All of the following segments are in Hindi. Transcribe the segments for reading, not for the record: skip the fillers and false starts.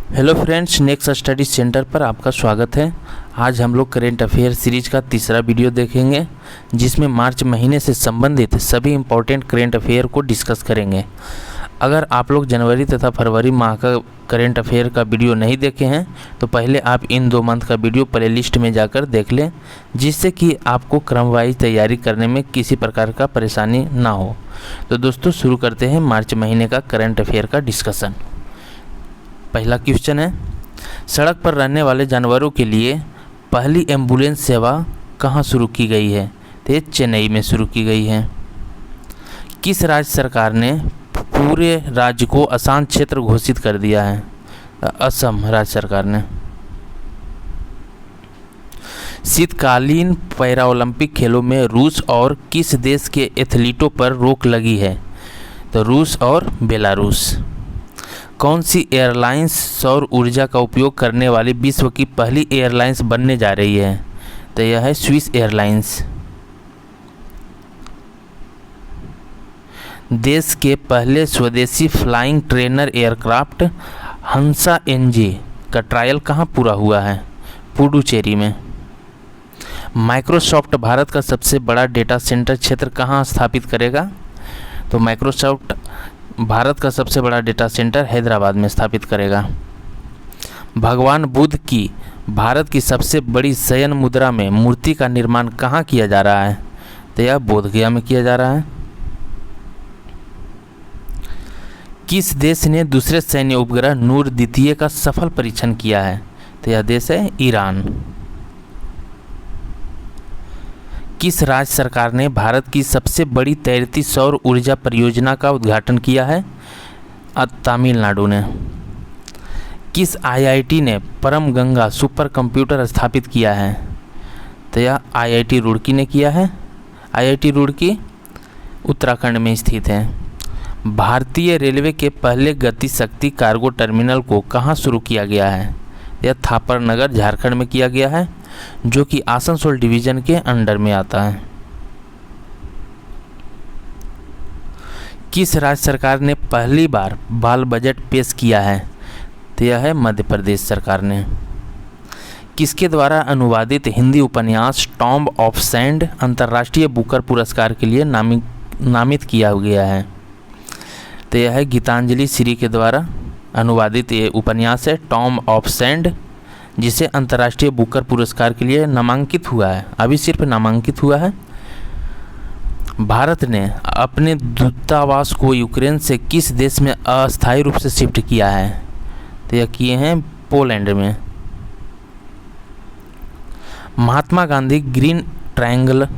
Hello friends, next study centre पर आपका स्वागत है। आज हम लोग करेंट अफेयर सीरीज का तीसरा वीडियो देखेंगे, जिसमें मार्च महीने से संबंधित सभी इम्पोर्टेंट करेंट अफेयर को डिस्कस करेंगे। अगर आप लोग जनवरी तथा फरवरी माह का करेंट अफेयर का वीडियो नहीं देखे हैं तो पहले आप इन 2 मंथ का वीडियो प्लेलिस्ट में जाकर देख लें, जिससे कि आपको क्रमवाइज तैयारी करने में किसी प्रकार का परेशानी ना हो। तो दोस्तों, शुरू करते हैं मार्च महीने का करेंट अफेयर का डिस्कशन। पहला क्वेश्चन है, सड़क पर रहने वाले जानवरों के लिए पहली एम्बुलेंस सेवा कहाँ शुरू की गई है? तो ये चेन्नई में शुरू की गई है। किस राज्य सरकार ने पूरे राज्य को अशांत क्षेत्र घोषित कर दिया है? असम राज्य सरकार ने। शीतकालीन पैरा ओलंपिक खेलों में रूस और किस देश के एथलीटों पर रोक लगी है? तो रूस और बेलारूस। कौन सी एयरलाइंस सौर ऊर्जा का उपयोग करने वाली विश्व की पहली एयरलाइंस बनने जा रही है? तो यह है स्विस एयरलाइंस। देश के पहले स्वदेशी फ्लाइंग ट्रेनर एयरक्राफ्ट हंसा एनजी का ट्रायल कहाँ पूरा हुआ है? पुडुचेरी में। माइक्रोसॉफ्ट भारत का सबसे बड़ा डेटा सेंटर क्षेत्र कहाँ स्थापित करेगा? तो माइक्रोसॉफ्ट भारत का सबसे बड़ा डेटा सेंटर हैदराबाद में स्थापित करेगा। भगवान बुद्ध की भारत की सबसे बड़ी शयन मुद्रा में मूर्ति का निर्माण कहाँ किया जा रहा है? तो यह बोधगया में किया जा रहा है। किस देश ने दूसरे सैन्य उपग्रह नूर द्वितीय का सफल परीक्षण किया है? तो यह देश है ईरान। किस राज्य सरकार ने भारत की सबसे बड़ी तैरती सौर ऊर्जा परियोजना का उद्घाटन किया है? तमिलनाडु ने। किस आईआईटी ने परम गंगा सुपर कंप्यूटर स्थापित किया है? तो यह आईआईटी रुड़की ने किया है। आईआईटी रुड़की उत्तराखंड में स्थित है। भारतीय रेलवे के पहले गति शक्ति कार्गो टर्मिनल को कहाँ शुरू किया गया है? यह थापर नगर झारखंड में किया गया है, जो कि आसनसोल डिवीजन के अंडर में आता है। किस राज्य सरकार ने पहली बार बाल बजट पेश किया है? तो यह है मध्य प्रदेश सरकार ने। किसके द्वारा अनुवादित हिंदी उपन्यास टॉम्ब ऑफ सैंड अंतर्राष्ट्रीय बुकर पुरस्कार के लिए नामित किया गया है? तो यह है गीतांजलि श्री के द्वारा अनुवादित ये उपन्यास है टॉम्ब ऑफ सैंड, जिसे अंतर्राष्ट्रीय बुकर पुरस्कार के लिए नामांकित हुआ है। अभी सिर्फ नामांकित हुआ है। भारत ने अपने दूतावास को यूक्रेन से किस देश में अस्थायी रूप से शिफ्ट किया है? तो यह किए हैं पोलैंड में। महात्मा गांधी ग्रीन ट्रायंगल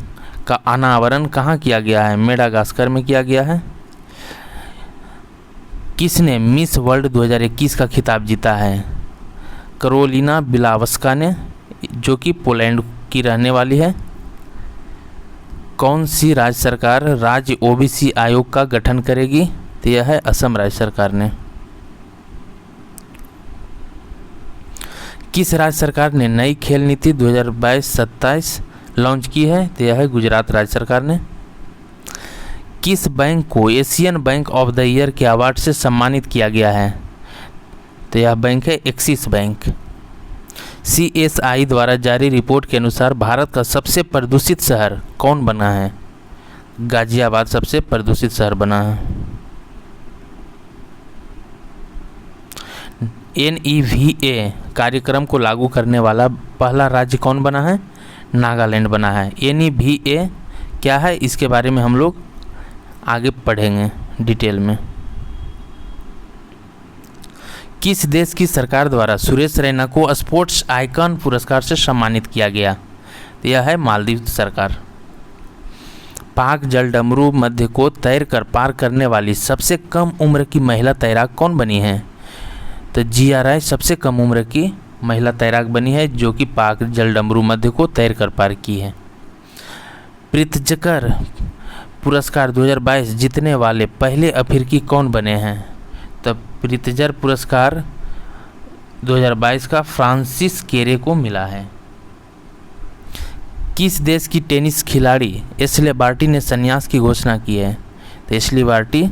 का अनावरण कहाँ किया गया है? मेडागास्कर में किया गया है। किसने मिस वर्ल्ड 2021 का खिताब जीता है? करोलिना बिलावस्का ने, जो कि पोलैंड की रहने वाली है। कौन सी राज्य सरकार राज्य ओबीसी आयोग का गठन करेगी? तो यह है असम राज्य सरकार ने। किस राज्य सरकार ने नई खेल नीति 2022-27 लॉन्च की है? तो यह है गुजरात राज्य सरकार ने। किस बैंक को Asian bank of the year के अवार्ड से सम्मानित किया गया है? तो यह बैंक है एक्सिस बैंक। CSI द्वारा जारी रिपोर्ट के अनुसार भारत का सबसे प्रदूषित शहर कौन बना है? गाजियाबाद सबसे प्रदूषित शहर बना है। NEVA कार्यक्रम को लागू करने वाला पहला राज्य कौन बना है? नागालैंड बना है। NEVA क्या है, इसके बारे में हम लोग आगे पढ़ेंगे डिटेल में। किस देश की सरकार द्वारा सुरेश रैना को स्पोर्ट्स आइकन पुरस्कार से सम्मानित किया गया? तो यह है मालदीव सरकार। पाक जलडमरू मध्य को तैर कर पार करने वाली सबसे कम उम्र की महिला तैराक कौन बनी है? तो जिया राय सबसे कम उम्र की महिला तैराक बनी है, जो कि पाक जलडमरू मध्य को तैर कर पार की है। प्रित्जकर पुरस्कार 2022 जीतने वाले पहले अफ्रीकी कौन बने हैं? तो प्रित्जर पुरस्कार 2022 का फ्रांसिस केरे को मिला है। किस देश की टेनिस खिलाड़ी एशले बार्टी ने संन्यास की घोषणा की है? तो एशले बार्टी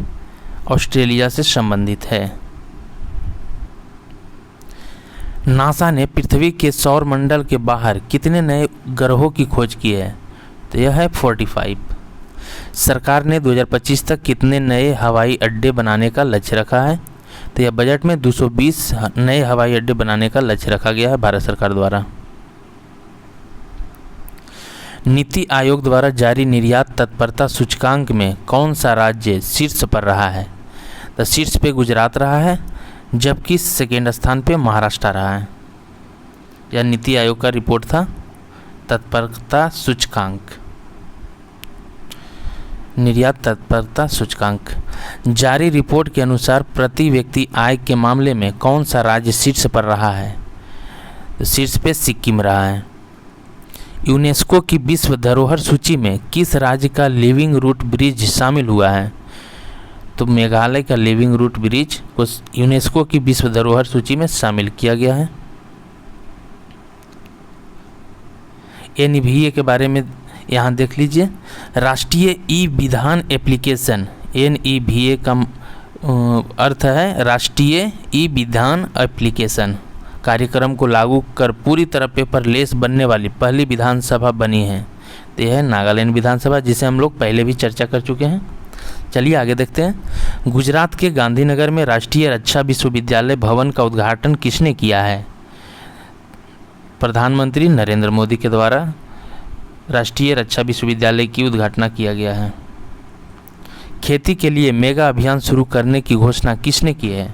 ऑस्ट्रेलिया से संबंधित है। नासा ने पृथ्वी के सौर मंडल के बाहर कितने नए ग्रहों की खोज की है? तो यह है 45। सरकार ने 2025 तक कितने नए हवाई अड्डे बनाने का लक्ष्य रखा है? तो यह बजट में 220 नए हवाई अड्डे बनाने का लक्ष्य रखा गया है भारत सरकार द्वारा। नीति आयोग द्वारा जारी निर्यात तत्परता सूचकांक में कौन सा राज्य शीर्ष पर रहा है? तो शीर्ष पे गुजरात रहा है, जबकि सेकेंड स्थान पे महाराष्ट्र रहा है। यह नीति आयोग का रिपोर्ट था, तत्परता सूचकांक, निर्यात तत्परता सूचकांक। जारी रिपोर्ट के अनुसार प्रति व्यक्ति आय के मामले में कौन सा राज्य शीर्ष पर रहा है? तो शीर्ष पे सिक्किम रहा है। यूनेस्को की विश्व धरोहर सूची में किस राज्य का लिविंग रूट ब्रिज शामिल हुआ है? तो मेघालय का लिविंग रूट ब्रिज को यूनेस्को की विश्व धरोहर सूची में शामिल किया गया है। एनवीए के बारे में यहाँ देख लीजिए। राष्ट्रीय ई विधान एप्लीकेशन, एनईवीए का अर्थ है राष्ट्रीय ई विधान एप्लीकेशन, कार्यक्रम को लागू कर पूरी तरह पेपरलेस बनने वाली पहली विधानसभा बनी है। तो यह है नागालैंड विधानसभा, जिसे हम लोग पहले भी चर्चा कर चुके हैं। चलिए आगे देखते हैं। गुजरात के गांधीनगर में राष्ट्रीय रक्षा विश्वविद्यालय भवन का उद्घाटन किसने किया है? प्रधानमंत्री नरेंद्र मोदी के द्वारा राष्ट्रीय रक्षा विश्वविद्यालय की उद्घाटन किया गया है। खेती के लिए मेगा अभियान शुरू करने की घोषणा किसने की है?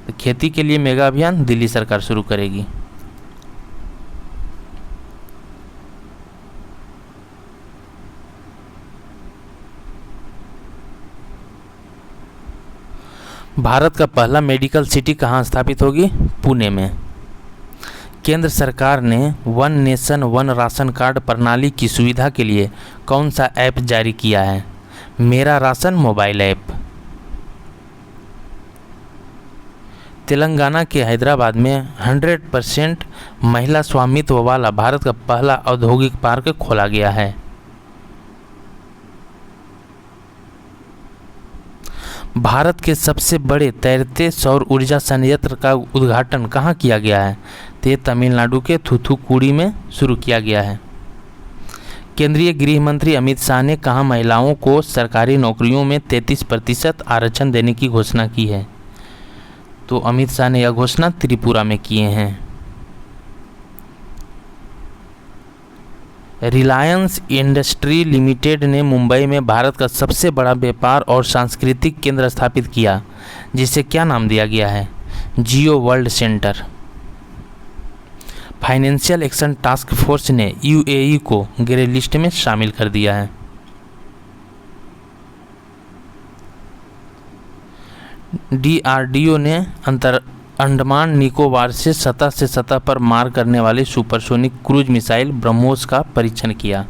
तो खेती के लिए मेगा अभियान दिल्ली सरकार शुरू करेगी। भारत का पहला मेडिकल सिटी कहाँ स्थापित होगी? पुणे में। केंद्र सरकार ने one nation one ration card प्रणाली की सुविधा के लिए कौन सा ऐप जारी किया है? मेरा राशन मोबाइल ऐप। तेलंगाना के हैदराबाद में 100% महिला स्वामित्व वाला भारत का पहला औद्योगिक पार्क खोला गया है। भारत के सबसे बड़े तैरते सौर ऊर्जा संयंत्र का उद्घाटन कहाँ किया गया है? तो ये तमिलनाडु के थूथुकुडी में शुरू किया गया है। केंद्रीय गृह मंत्री अमित शाह ने कहाँ महिलाओं को सरकारी नौकरियों में 33% आरक्षण देने की घोषणा की है? तो अमित शाह ने यह घोषणा त्रिपुरा में किए हैं। रिलायंस इंडस्ट्री लिमिटेड ने मुंबई में भारत का सबसे बड़ा व्यापार और सांस्कृतिक केंद्र स्थापित किया, जिसे क्या नाम दिया गया है? Jio world centre. Financial action task force ने यूएई को ग्रे लिस्ट में शामिल कर दिया है। डीआरडीओ ने अंडमान निकोबार से सतह पर मार करने वाले सुपरसोनिक क्रूज मिसाइल ब्रह्मोस का परीक्षण किया।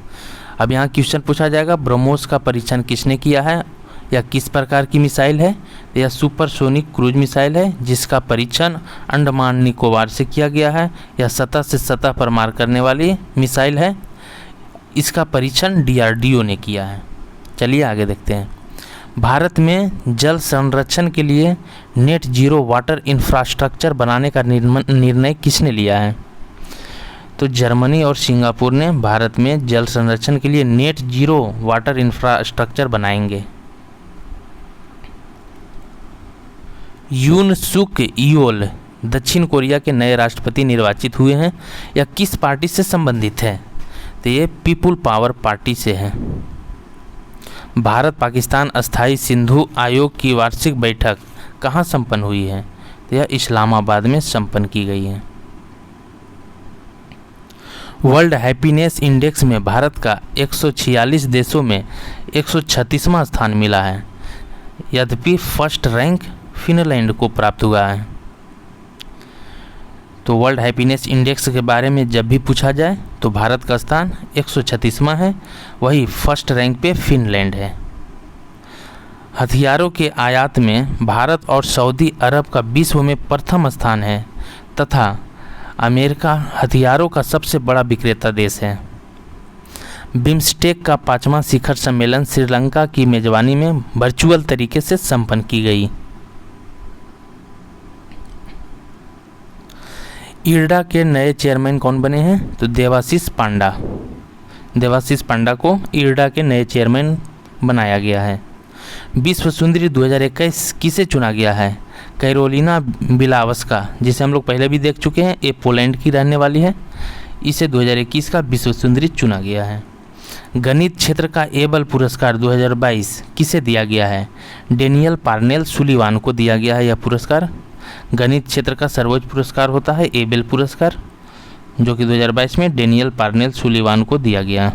अब यहाँ क्वेश्चन पूछा जाएगा, ब्रह्मोस का परीक्षण किसने किया है या किस प्रकार की मिसाइल है? यह सुपरसोनिक क्रूज मिसाइल है, जिसका परीक्षण अंडमान निकोबार से किया गया है। यह सतह पर मार करने वाली मिसाइल है। इसका परीक्षण डीआरडीओ ने किया है। चलिए आगे देखते हैं। भारत में जल संरक्षण के लिए नेट जीरो वाटर इंफ्रास्ट्रक्चर बनाने का निर्णय किसने लिया है? तो जर्मनी और सिंगापुर ने भारत में जल संरक्षण के लिए नेट जीरो वाटर इंफ्रास्ट्रक्चर बनाएंगे। यून सुक ईयोल दक्षिण कोरिया के नए राष्ट्रपति निर्वाचित हुए हैं। यह किस पार्टी से संबंधित है? तो ये पीपुल पावर पार्टी से है। भारत पाकिस्तान अस्थायी सिंधु आयोग की वार्षिक बैठक कहाँ संपन्न हुई है? तो यह इस्लामाबाद में संपन्न की गई है। वर्ल्ड हैप्पीनेस इंडेक्स में भारत का 146 देशों में 136वां स्थान मिला है, यद्यपि फर्स्ट रैंक फिनलैंड को प्राप्त हुआ है। तो वर्ल्ड हैप्पीनेस इंडेक्स के बारे में जब भी पूछा जाए तो भारत का स्थान 136वां है, वही फर्स्ट रैंक पे फिनलैंड है। हथियारों के आयात में भारत और सऊदी अरब का विश्व में प्रथम स्थान है तथा अमेरिका हथियारों का सबसे बड़ा विक्रेता देश है। बिम्स्टेक का 5वां शिखर सम्मेलन श्रीलंका की मेजबानी में वर्चुअल तरीके से संपन्न की गई। इरडा के नए चेयरमैन कौन बने हैं? तो देवाशीष पांडा। देवाशीष पांडा को इरडा के नए चेयरमैन बनाया गया है। विश्व सुंदरी 2021 किसे चुना गया है? कैरोलिना बिलावस्का, जिसे हम लोग पहले भी देख चुके हैं, ये पोलैंड की रहने वाली है। इसे 2021 का विश्व सुंदरी चुना गया है। गणित क्षेत्र का एबल पुरस्कार 2022 किसे दिया गया है? डेनियल पार्नेल सुलिवान को दिया गया है यह पुरस्कार। गणित क्षेत्र का सर्वोच्च पुरस्कार होता है एबेल पुरस्कार, जो कि 2022 में डेनियल पार्नेल सुलिवान को दिया गया।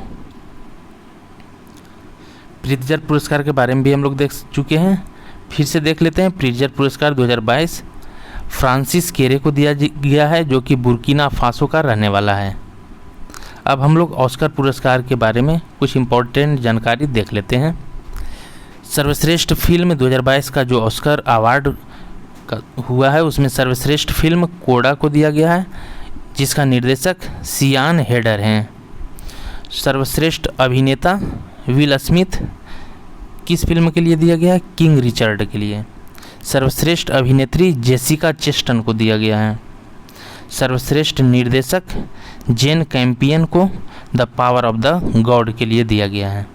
प्रित्जर पुरस्कार के बारे में भी हम लोग देख चुके हैं, फिर से देख लेते हैं। प्रित्जर पुरस्कार 2022 फ्रांसिस केरे को दिया गया है, जो कि बुर्किना फासो का रहने वाला है। अब हम लोग ऑस्कर पुरस्कार के बारे में कुछ इम्पोर्टेंट जानकारी देख लेते हैं। सर्वश्रेष्ठ फिल्म 2022 का जो ऑस्कर अवार्ड हुआ है, उसमें सर्वश्रेष्ठ फिल्म कोडा को दिया गया है, जिसका निर्देशक सियान हेडर हैं। सर्वश्रेष्ठ अभिनेता विल स्मिथ किस फिल्म के लिए दिया गया है? किंग रिचर्ड के लिए। सर्वश्रेष्ठ अभिनेत्री जेसिका चेस्टन को दिया गया है। सर्वश्रेष्ठ निर्देशक जेन कैम्पियन को the power of the God के लिए दिया गया है।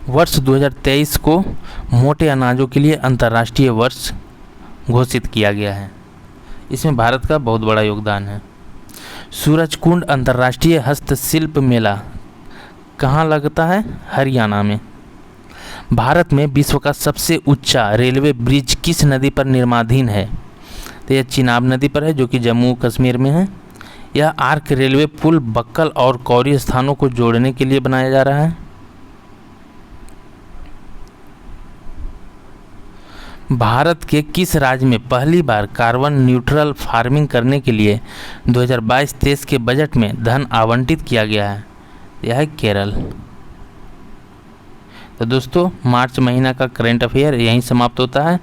वर्ष 2023 को मोटे अनाजों के लिए अंतर्राष्ट्रीय वर्ष घोषित किया गया है। इसमें भारत का बहुत बड़ा योगदान है। सूरजकुंड अंतर्राष्ट्रीय हस्तशिल्प मेला कहाँ लगता है? हरियाणा में। भारत में विश्व का सबसे ऊंचा रेलवे ब्रिज किस नदी पर निर्माणाधीन है? तो यह चिनाब नदी पर है, जो कि जम्मू कश्मीर में है। यह आर्क रेलवे पुल बक्कल और कौरी स्थानों को जोड़ने के लिए बनाया जा रहा है। भारत के किस राज्य में पहली बार कार्बन न्यूट्रल फार्मिंग करने के लिए 2022-23 के बजट में धन आवंटित किया गया है? यह है केरल। तो दोस्तों, मार्च महीना का करेंट अफेयर यहीं समाप्त होता है।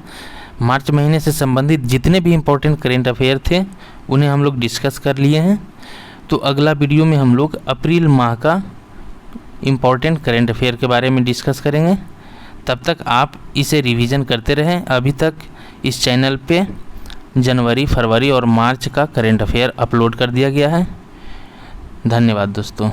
मार्च महीने से संबंधित जितने भी इम्पोर्टेंट करेंट अफेयर थे उन्हें हम लोग डिस्कस कर लिए हैं। तो अगला वीडियो में हम लोग अप्रैल माह का इम्पोर्टेंट करेंट अफेयर के बारे में डिस्कस करेंगे। तब तक आप इसे रिवीजन करते रहें। अभी तक इस चैनल पे जनवरी, फरवरी और मार्च का करेंट अफेयर अपलोड कर दिया गया है। धन्यवाद दोस्तों।